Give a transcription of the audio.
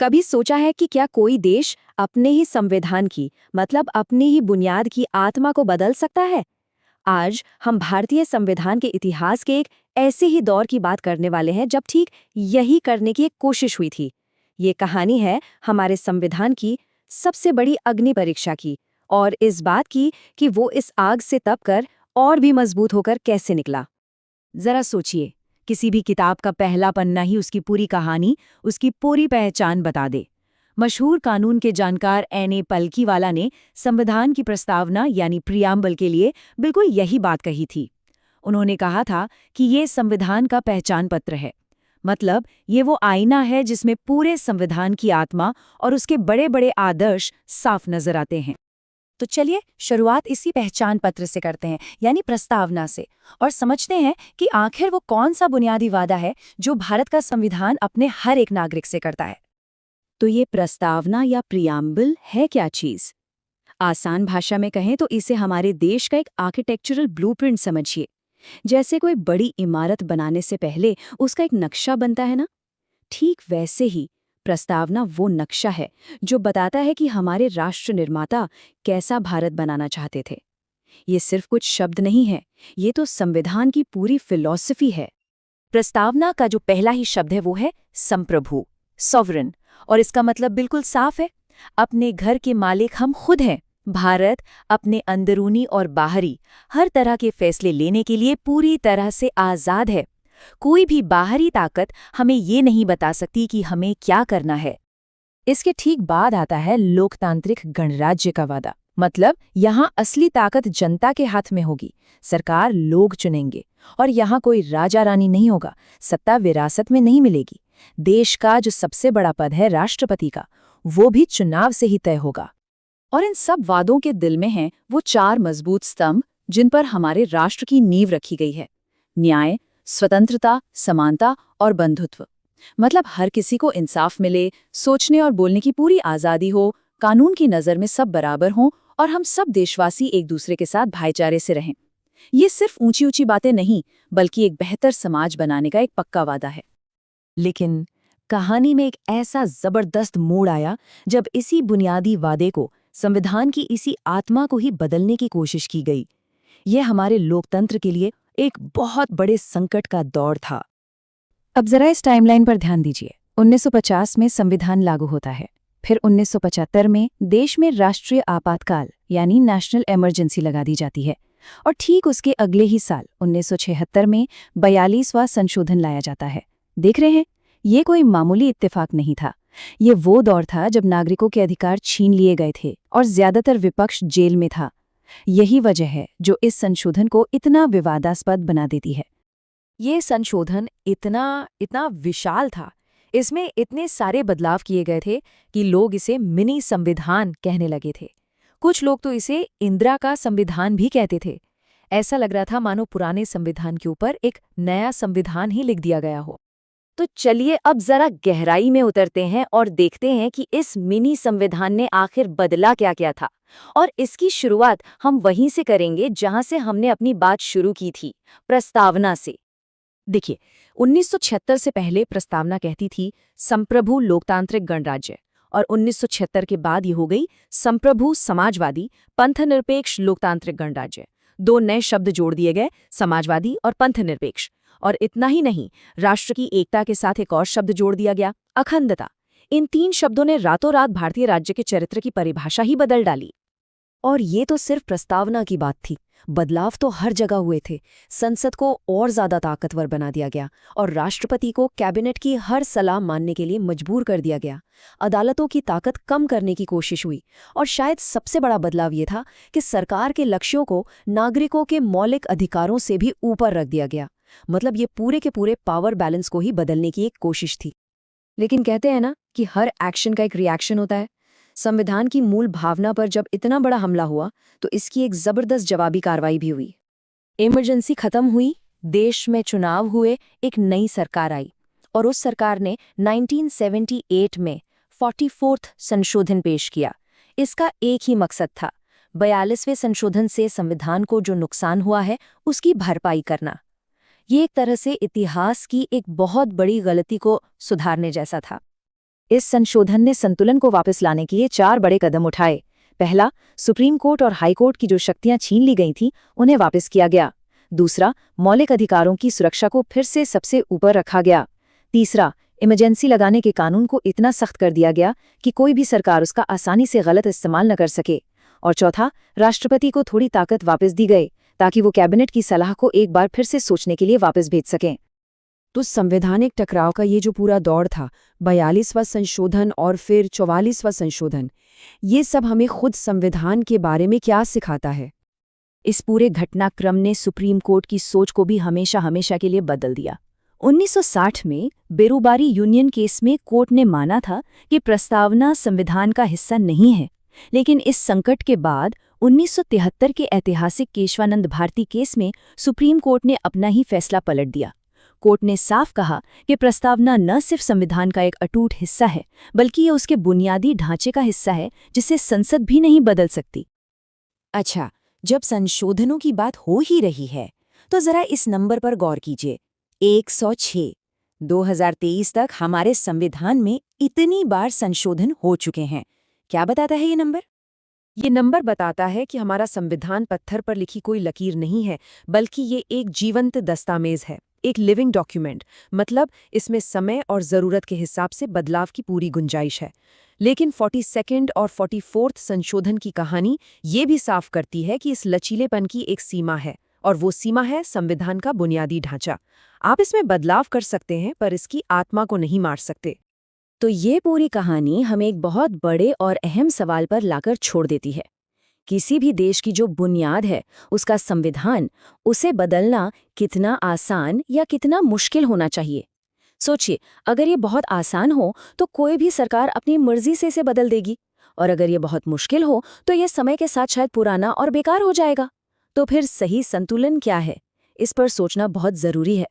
कभी सोचा है कि क्या कोई देश अपने ही संविधान की मतलब अपनी ही बुनियाद की आत्मा को बदल सकता है? आज हम भारतीय संविधान के इतिहास के एक ऐसे ही दौर की बात करने वाले हैं जब ठीक यही करने की एक कोशिश हुई थी। ये कहानी है हमारे संविधान की सबसे बड़ी अग्नि परीक्षा की और इस बात की कि वो इस आग से तपकर और भी मजबूत होकर कैसे निकला। जरा सोचिए, किसी भी किताब का पहला पन्ना ही उसकी पूरी कहानी, उसकी पूरी पहचान बता दे। मशहूर कानून के जानकार एन.ए. पलकीवाला ने संविधान की प्रस्तावना यानी प्रियम्बल के लिए बिल्कुल यही बात कही थी। उन्होंने कहा था कि ये संविधान का पहचान पत्र है, मतलब ये वो आईना है जिसमें पूरे संविधान की आत्मा और उसके बड़े बड़े आदर्श साफ नजर आते हैं। तो चलिए शुरुआत इसी पहचान पत्र से करते हैं, यानी प्रस्तावना से, और समझते हैं कि आखिर वो कौन सा बुनियादी वादा है जो भारत का संविधान अपने हर एक नागरिक से करता है। तो ये प्रस्तावना या प्रियम्बल है क्या चीज? आसान भाषा में कहें तो इसे हमारे देश का एक आर्किटेक्चरल ब्लूप्रिंट समझिए। जैसे कोई बड़ी इमारत बनाने से पहले उसका एक नक्शा बनता है ना, ठीक वैसे ही प्रस्तावना वो नक्शा है जो बताता है कि हमारे राष्ट्र निर्माता कैसा भारत बनाना चाहते थे। ये सिर्फ कुछ शब्द नहीं है, ये तो संविधान की पूरी फिलॉसफी है। प्रस्तावना का जो पहला ही शब्द है वो है संप्रभु, सॉवरेन, और इसका मतलब बिल्कुल साफ है, अपने घर के मालिक हम खुद हैं। भारत अपने अंदरूनी और बाहरी हर तरह के फैसले लेने के लिए पूरी तरह से आज़ाद है। कोई भी बाहरी ताकत हमें ये नहीं बता सकती कि हमें क्या करना है। इसके ठीक बाद आता है लोकतांत्रिक गणराज्य का वादा, मतलब यहाँ असली ताकत जनता के हाथ में होगी, सरकार लोग चुनेंगे, और यहाँ कोई राजा रानी नहीं होगा, सत्ता विरासत में नहीं मिलेगी। देश का जो सबसे बड़ा पद है राष्ट्रपति का, वो भी चुनाव से ही तय होगा। और इन सब वादों के दिल में हैं वो 4 मजबूत स्तंभ जिन पर हमारे राष्ट्र की नींव रखी गई है: न्याय, स्वतंत्रता, समानता और बंधुत्व। मतलब हर किसी को इंसाफ मिले, सोचने और बोलने की पूरी आज़ादी हो, कानून की नज़र में सब बराबर हों और हम सब देशवासी एक दूसरे के साथ भाईचारे से रहें। ये सिर्फ ऊंची ऊंची बातें नहीं, बल्कि एक बेहतर समाज बनाने का एक पक्का वादा है। लेकिन कहानी में एक ऐसा जबरदस्त मोड़ आया जब इसी बुनियादी वादे को, संविधान की इसी आत्मा को ही बदलने की कोशिश की गई। यह हमारे लोकतंत्र के लिए एक बहुत बड़े संकट का दौर था। अब जरा इस टाइमलाइन पर ध्यान दीजिए। 1950 में संविधान लागू होता है, फिर 1975 में देश में राष्ट्रीय आपातकाल यानी नेशनल इमरजेंसी लगा दी जाती है, और ठीक उसके अगले ही साल 1976 में 42वां संशोधन लाया जाता है। देख रहे हैं, ये कोई मामूली इत्तेफाक नहीं था। ये वो दौर था जब नागरिकों के अधिकार छीन लिए गए थे और ज्यादातर विपक्ष जेल में था। यही वजह है जो इस संशोधन को इतना विवादास्पद बना देती है। ये संशोधन इतना विशाल था, इसमें इतने सारे बदलाव किए गए थे कि लोग इसे मिनी संविधान कहने लगे थे। कुछ लोग तो इसे इंदिरा का संविधान भी कहते थे। ऐसा लग रहा था मानो पुराने संविधान के ऊपर एक नया संविधान ही लिख दिया गया हो। तो चलिए अब जरा गहराई में उतरते हैं और देखते हैं कि इस मिनी संविधान ने आखिर बदला क्या क्या था। और इसकी शुरुआत हम वहीं से करेंगे जहां से हमने अपनी बात शुरू की थी, प्रस्तावना से। देखिए, 1976 से पहले प्रस्तावना कहती थी संप्रभु लोकतांत्रिक गणराज्य, और 1976 के बाद ये हो गई संप्रभु समाजवादी पंथनिरपेक्ष लोकतांत्रिक गणराज्य। 2 नए शब्द जोड़ दिए गए, समाजवादी और पंथनिरपेक्ष। और इतना ही नहीं, राष्ट्र की एकता के साथ एक और शब्द जोड़ दिया गया, अखंडता। इन 3 शब्दों ने रातों रात भारतीय राज्य के चरित्र की परिभाषा ही बदल डाली। और ये तो सिर्फ प्रस्तावना की बात थी, बदलाव तो हर जगह हुए थे। संसद को और ज्यादा ताकतवर बना दिया गया और राष्ट्रपति को कैबिनेट की हर सलाह मानने के लिए मजबूर कर दिया गया। अदालतों की ताकत कम करने की कोशिश हुई, और शायद सबसे बड़ा बदलाव ये था कि सरकार के लक्ष्यों को नागरिकों के मौलिक अधिकारों से भी ऊपर रख दिया गया। मतलब ये पूरे के पूरे पावर बैलेंस को ही बदलने की एक कोशिश थी। लेकिन कहते हैं ना कि हर एक्शन का एक रिएक्शन होता है। संविधान की मूल भावना पर जब इतना बड़ा हमला हुआ तो इसकी एक जबरदस्त जवाबी कार्रवाई भी हुई। इमरजेंसी खत्म हुई, देश में चुनाव हुए, एक नई सरकार आई, और उस सरकार ने 1978 में 44वां संशोधन पेश किया। इसका एक ही मकसद था, 42वें संशोधन से संविधान को जो नुकसान हुआ है उसकी भरपाई करना। ये एक तरह से इतिहास की एक बहुत बड़ी गलती को सुधारने जैसा था। इस संशोधन ने संतुलन को वापस लाने के लिए 4 बड़े कदम उठाए। पहला, सुप्रीम कोर्ट और हाई कोर्ट की जो शक्तियां छीन ली गई थीं, उन्हें वापस किया गया। दूसरा, मौलिक अधिकारों की सुरक्षा को फिर से सबसे ऊपर रखा गया। तीसरा, इमरजेंसी लगाने के कानून को इतना सख्त कर दिया गया कि कोई भी सरकार उसका आसानी से गलत इस्तेमाल न कर सके। और चौथा, राष्ट्रपति को थोड़ी ताकत वापस दी गई ताकि वो कैबिनेट की सलाह को एक बार फिर से सोचने के लिए वापस भेज सकें। तो संवैधानिक टकराव का ये जो पूरा दौर था, 42वां संशोधन और फिर 44वां संशोधन, ये सब हमें खुद संविधान के बारे में क्या सिखाता है? इस पूरे घटनाक्रम ने सुप्रीम कोर्ट की सोच को भी हमेशा हमेशा के लिए बदल दिया। 1960 में बेरोबारी यूनियन केस में कोर्ट ने माना था कि प्रस्तावना संविधान का हिस्सा नहीं है, लेकिन इस संकट के बाद 1973 के ऐतिहासिक केशवानंद भारती केस में सुप्रीम कोर्ट ने अपना ही फैसला पलट दिया। कोर्ट ने साफ कहा कि प्रस्तावना न सिर्फ संविधान का एक अटूट हिस्सा है, बल्कि ये उसके बुनियादी ढांचे का हिस्सा है जिसे संसद भी नहीं बदल सकती। अच्छा, जब संशोधनों की बात हो ही रही है, तो जरा इस नंबर पर गौर कीजिए, 106। 2023 तक हमारे संविधान में इतनी बार संशोधन हो चुके हैं। क्या बताता है ये नंबर? ये नंबर बताता है कि हमारा संविधान पत्थर पर लिखी कोई लकीर नहीं है, बल्कि ये एक जीवंत दस्तावेज है, एक लिविंग डॉक्यूमेंट। मतलब इसमें समय और ज़रूरत के हिसाब से बदलाव की पूरी गुंजाइश है। लेकिन 42nd और 44th संशोधन की कहानी ये भी साफ करती है कि इस लचीलेपन की एक सीमा है, और वो सीमा है संविधान का बुनियादी ढांचा। आप इसमें बदलाव कर सकते हैं, पर इसकी आत्मा को नहीं मार सकते। तो ये पूरी कहानी हमें एक बहुत बड़े और अहम सवाल पर लाकर छोड़ देती है। किसी भी देश की जो बुनियाद है, उसका संविधान, उसे बदलना कितना आसान या कितना मुश्किल होना चाहिए। सोचिए, अगर ये बहुत आसान हो तो कोई भी सरकार अपनी मर्जी से इसे बदल देगी, और अगर ये बहुत मुश्किल हो तो ये समय के साथ शायद पुराना और बेकार हो जाएगा। तो फिर सही संतुलन क्या है? इस पर सोचना बहुत ज़रूरी है।